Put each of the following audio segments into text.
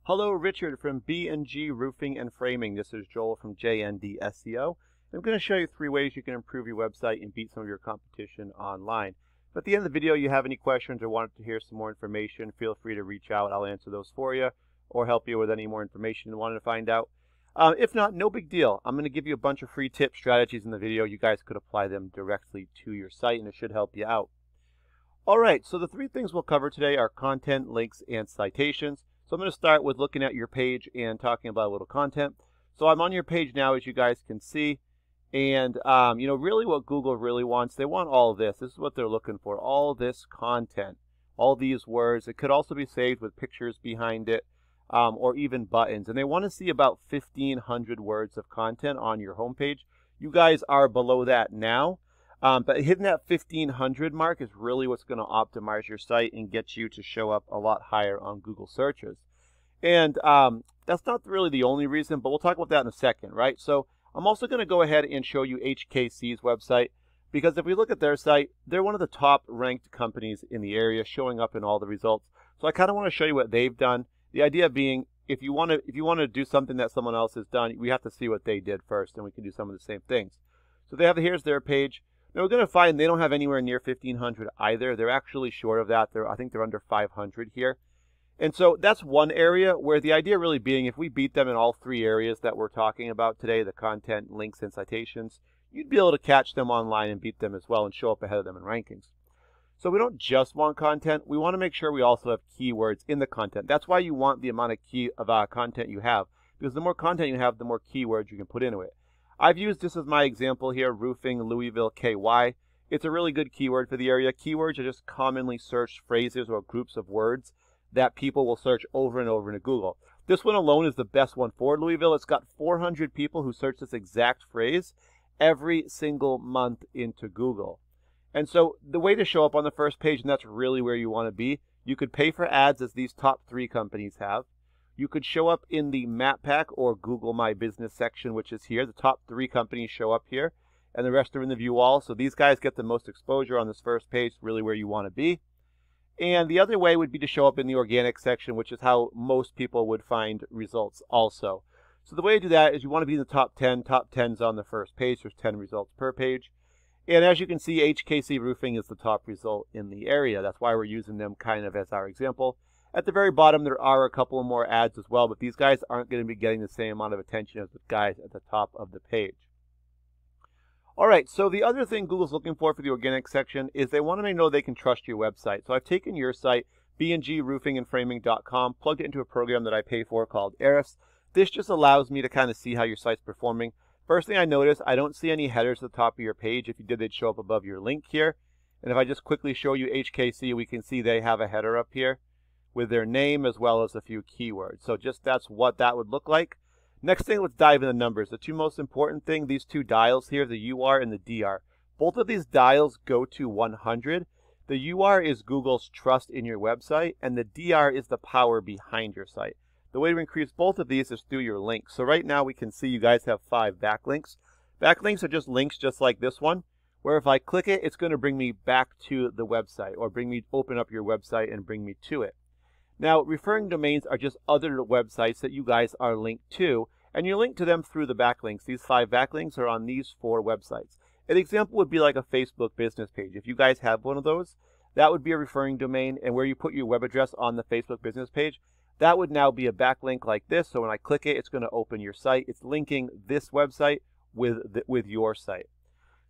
Hello, Richard from B&G Roofing and Framing. This is Joel from JND SEO. I'm going to show you 3 ways you can improve your website and beat some of your competition online. If at the end of the video you have any questions or want to hear some more information, feel free to reach out. I'll answer those for you or help you with any more information you wanted to find out. If not, no big deal. I'm going to give you a bunch of free tips, strategies in the video. You guys could apply them directly to your site and it should help you out. All right, so the 3 things we'll cover today are content, links, and citations. So I'm going to start with looking at your page and talking about a little content. So I'm on your page now, as you guys can see. And, really what Google really wants, they want all of this. This is what they're looking for, all this content, all these words. It could also be saved with pictures behind it or even buttons. And they want to see about 1,500 words of content on your homepage. You guys are below that now. But hitting that 1,500 mark is really what's going to optimize your site and get you to show up a lot higher on Google searches. And that's not really the only reason, but we'll talk about that in a second, right? So I'm also going to go ahead and show you HKC's website, because if we look at their site, they're one of the top ranked companies in the area, showing up in all the results. So I kind of want to show you what they've done. The idea being, if you want to do something that someone else has done, we have to see what they did first, and we can do some of the same things. So they have, here's their page. Now we're going to find they don't have anywhere near 1,500 either. They're actually short of that. I think they're under 500 here. And so that's one area where the idea really being, if we beat them in all 3 areas that we're talking about today, the content, links, and citations, you'd be able to catch them online and beat them as well and show up ahead of them in rankings. So we don't just want content. We want to make sure we also have keywords in the content. That's why you want the amount of content you have, because the more content you have, the more keywords you can put into it. I've used this as my example here, roofing Louisville, KY. It's a really good keyword for the area. Keywords are just commonly searched phrases or groups of words that people will search over and over into Google. This one alone is the best one for Louisville. It's got 400 people who search this exact phrase every single month into Google. And so the way to show up on the first page, and that's really where you want to be, you could pay for ads as these top 3 companies have. You could show up in the Map Pack or Google My Business section, which is here. The top 3 companies show up here, and the rest are in the view all. So these guys get the most exposure on this first page, really where you want to be. And the other way would be to show up in the organic section, which is how most people would find results also. So the way to do that is you want to be in the top 10. Top 10's on the first page. There's 10 results per page. And as you can see, HKC Roofing is the top result in the area. That's why we're using them kind of as our example. At the very bottom, there are a couple of more ads as well, but these guys aren't going to be getting the same amount of attention as the guys at the top of the page. All right, so the other thing Google's looking for the organic section is they want to know they can trust your website. So I've taken your site, bngroofingandframing.com, plugged it into a program that I pay for called Ahrefs. This just allows me to kind of see how your site's performing. First thing I notice, I don't see any headers at the top of your page. If you did, they'd show up above your link here. And if I just quickly show you HKC, we can see they have a header up here with their name as well as a few keywords. So just that's what that would look like. Next thing, let's dive into the numbers. The 2 most important thing, these 2 dials here, the UR and the DR. Both of these dials go to 100. The UR is Google's trust in your website, and the DR is the power behind your site. The way to increase both of these is through your links. So right now we can see you guys have 5 backlinks. Backlinks are just links just like this one, where if I click it, it's going to bring me back to the website or open up your website and bring me to it. Now, referring domains are just other websites that you guys are linked to, and you're linked to them through the backlinks. These 5 backlinks are on these 4 websites. An example would be like a Facebook business page. If you guys have one of those, that would be a referring domain, and where you put your web address on the Facebook business page, that would now be a backlink like this. So when I click it, it's going to open your site. It's linking this website with your site.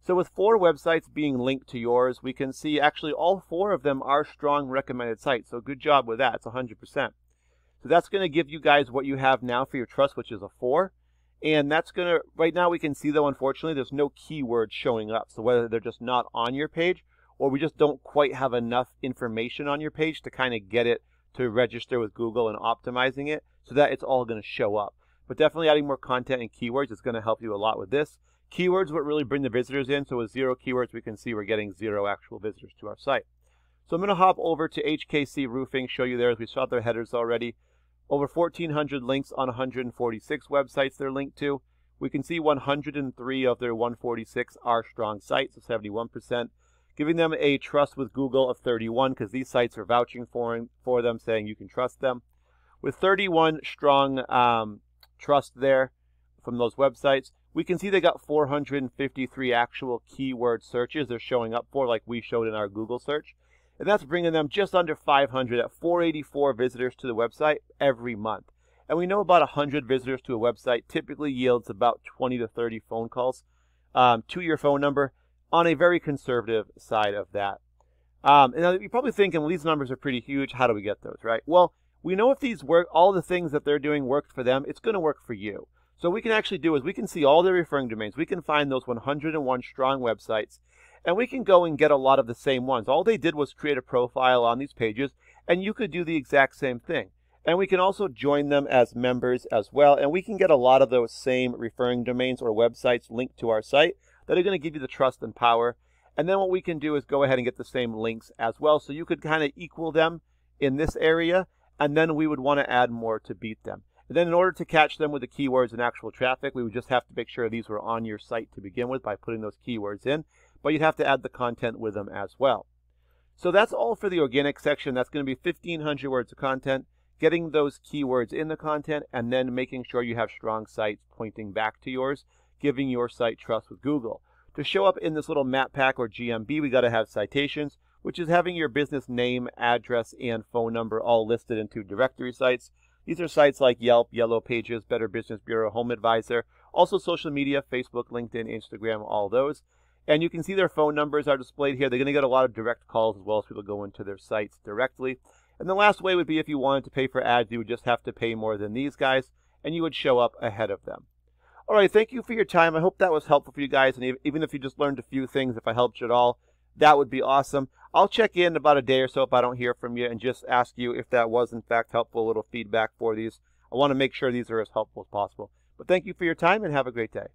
So with 4 websites being linked to yours, we can see actually all 4 of them are strong recommended sites. So good job with that. It's 100%. So that's going to give you guys what you have now for your trust, which is a 4. And that's going to, right now we can see though, unfortunately, there's no keywords showing up. So whether they're just not on your page or we just don't quite have enough information on your page to kind of get it to register with Google and optimizing it so that it's all going to show up. But definitely adding more content and keywords is going to help you a lot with this. Keywords would really bring the visitors in. So with 0 keywords, we can see we're getting 0 actual visitors to our site. So I'm going to hop over to HKC Roofing, show you there as we saw their headers already. Over 1,400 links on 146 websites they're linked to. We can see 103 of their 146 are strong sites, so 71%, giving them a trust with Google of 31 because these sites are vouching for them, saying you can trust them. With 31 strong trust there from those websites, we can see they got 453 actual keyword searches they're showing up for, like we showed in our Google search. And that's bringing them just under 500 at 484 visitors to the website every month. And we know about 100 visitors to a website typically yields about 20 to 30 phone calls to your phone number on a very conservative side of that. And you're probably thinking, well, these numbers are pretty huge. How do we get those, right? Well, we know if these work, all the things that they're doing worked for them, it's going to work for you. So what we can actually do is we can see all their referring domains. We can find those 101 strong websites, and we can go and get a lot of the same ones. All they did was create a profile on these pages, and you could do the exact same thing. And we can also join them as members as well, and we can get a lot of those same referring domains or websites linked to our site that are going to give you the trust and power. And then what we can do is go ahead and get the same links as well, so you could kind of equal them in this area, and then we would want to add more to beat them. And then in order to catch them with the keywords and actual traffic, we would just have to make sure these were on your site to begin with by putting those keywords in, but you'd have to add the content with them as well. So that's all for the organic section. That's going to be 1,500 words of content, getting those keywords in the content, and then making sure you have strong sites pointing back to yours, giving your site trust with Google. To show up in this little map pack or GMB, we got to have citations, which is having your business name, address, and phone number all listed into directory sites. These are sites like Yelp, Yellow Pages, Better Business Bureau, Home Advisor, also social media, Facebook, LinkedIn, Instagram, all those. And you can see their phone numbers are displayed here. They're going to get a lot of direct calls as well as people go into their sites directly. And the last way would be if you wanted to pay for ads, you would just have to pay more than these guys, and you would show up ahead of them. All right, thank you for your time. I hope that was helpful for you guys, and even if you just learned a few things, if I helped you at all, that would be awesome. I'll check in about a day or so if I don't hear from you and just ask you if that was in fact helpful, a little feedback for these. I want to make sure these are as helpful as possible. But thank you for your time and have a great day.